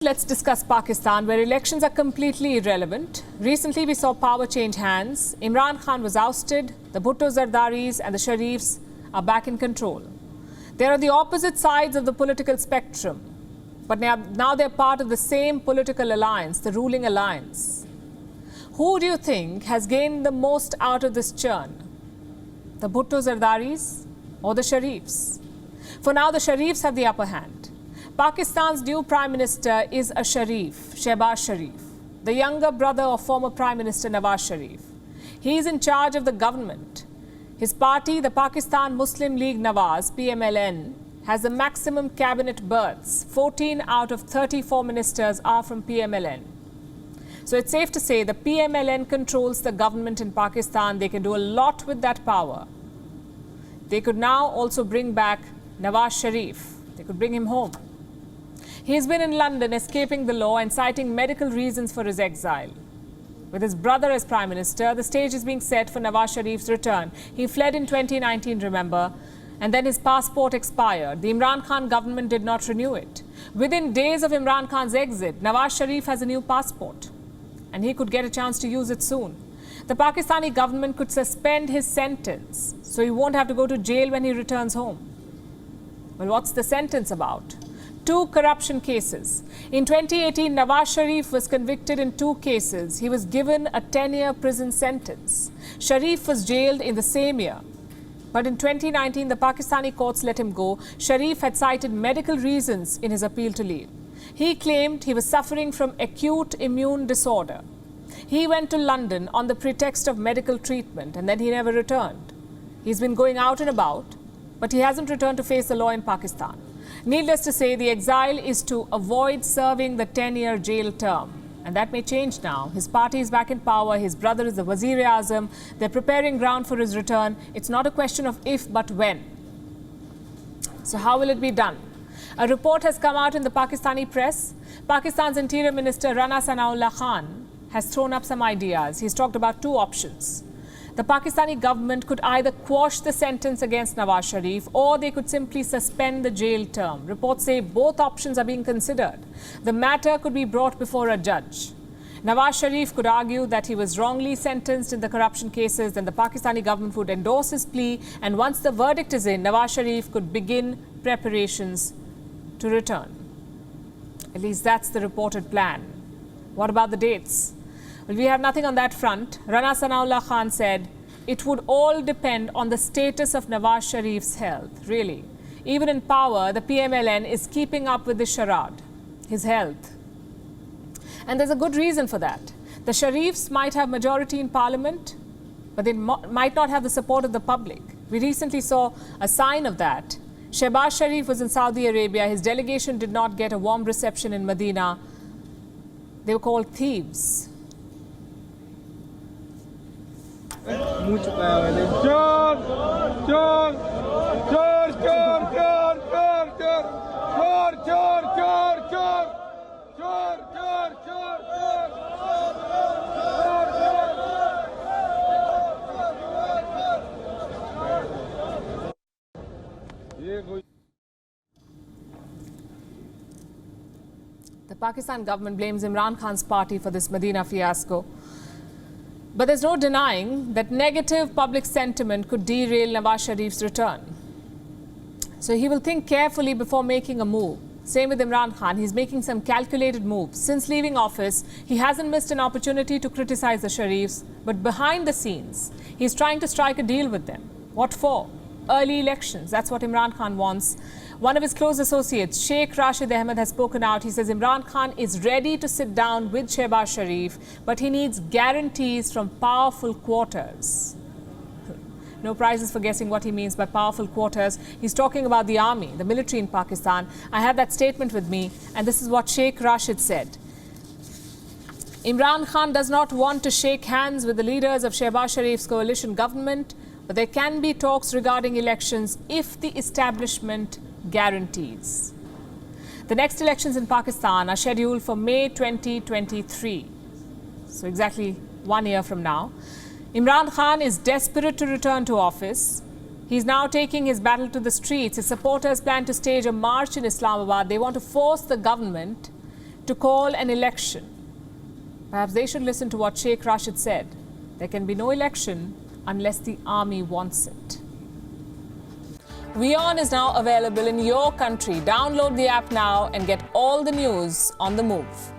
Let's discuss Pakistan, where elections are completely irrelevant. Recently, we saw power change hands. Imran Khan was ousted. The Bhutto Zardaris and the Sharifs are back in control. They are the opposite sides of the political spectrum. But now they're part of the same political alliance, the ruling alliance. Who do you think has gained the most out of this churn? The Bhutto Zardaris or the Sharifs? For now, the Sharifs have the upper hand. Pakistan's new Prime Minister is a Sharif, Shehbaz Sharif, the younger brother of former Prime Minister Nawaz Sharif. He is in charge of the government. His party, the Pakistan Muslim League Nawaz, PMLN, has the maximum cabinet berths. 14 out of 34 ministers are from PMLN. So it's safe to say the PMLN controls the government in Pakistan. They can do a lot with that power. They could now also bring back Nawaz Sharif. They could bring him home. He has been in London escaping the law and citing medical reasons for his exile. With his brother as Prime Minister, the stage is being set for Nawaz Sharif's return. He fled in 2019, remember, and then his passport expired. The Imran Khan government did not renew it. Within days of Imran Khan's exit, Nawaz Sharif has a new passport, and he could get a chance to use it soon. The Pakistani government could suspend his sentence, so he won't have to go to jail when he returns home. Well, what's the sentence about? 2 corruption cases. In 2018, Nawaz Sharif was convicted in 2 cases. He was given a 10-year prison sentence. Sharif was jailed in the same year. But in 2019, the Pakistani courts let him go. Sharif had cited medical reasons in his appeal to leave. He claimed he was suffering from acute immune disorder. He went to London on the pretext of medical treatment, and then he never returned. He's been going out and about, but he hasn't returned to face the law in Pakistan. Needless to say, the exile is to avoid serving the 10-year jail term. And that may change now. His party is back in power. His brother is the Wazir-e-Azam. They're preparing ground for his return. It's not a question of if, but when. So how will it be done? A report has come out in the Pakistani press. Pakistan's Interior Minister Rana Sanaullah has thrown up some ideas. He's talked about 2 options. The Pakistani government could either quash the sentence against Nawaz Sharif, or they could simply suspend the jail term. Reports say both options are being considered. The matter could be brought before a judge. Nawaz Sharif could argue that he was wrongly sentenced in the corruption cases, then the Pakistani government would endorse his plea, and once the verdict is in, Nawaz Sharif could begin preparations to return. At least that's the reported plan. What about the dates? Well, we have nothing on that front. Rana Sanaullah said it would all depend on the status of Nawaz Sharif's health. Really. Even in power, the PMLN is keeping up with the charade, his health. And there's a good reason for that. The Sharifs might have majority in parliament, but they might not have the support of the public. We recently saw a sign of that. Shehbaz Sharif was in Saudi Arabia. His delegation did not get a warm reception in Medina. They were called thieves. मुँह चुकाया मैंने चोर चोर चोर चोर चोर चोर चोर चोर चोर चोर चोर चोर चोर चोर The Pakistan government blames Imran Khan's party for this Medina fiasco. But there's no denying that negative public sentiment could derail Nawaz Sharif's return. So he will think carefully before making a move. Same with Imran Khan. He's making some calculated moves. Since leaving office, he hasn't missed an opportunity to criticize the Sharifs. But behind the scenes, he's trying to strike a deal with them. What for? Early elections. That's what Imran Khan wants. One of his close associates, Sheikh Rashid Ahmed, has spoken out. He says Imran Khan is ready to sit down with Shehbaz Sharif, but he needs guarantees from powerful quarters. No prizes for guessing what he means by powerful quarters. He's talking about the army, the military in Pakistan. I have that statement with me, and this is what Sheikh Rashid said. Imran Khan does not want to shake hands with the leaders of Shehbaz Sharif's coalition government, but there can be talks regarding elections if the establishment guarantees. The next elections in Pakistan are scheduled for May 2023, so exactly 1 year from now. Imran Khan is desperate to return to office. He's now taking his battle to the streets. His supporters plan to stage a march in Islamabad. They want to force the government to call an election. Perhaps they should listen to what Sheikh Rashid said. There can be no election unless the army wants it. WION is now available in your country. Download the app now and get all the news on the move.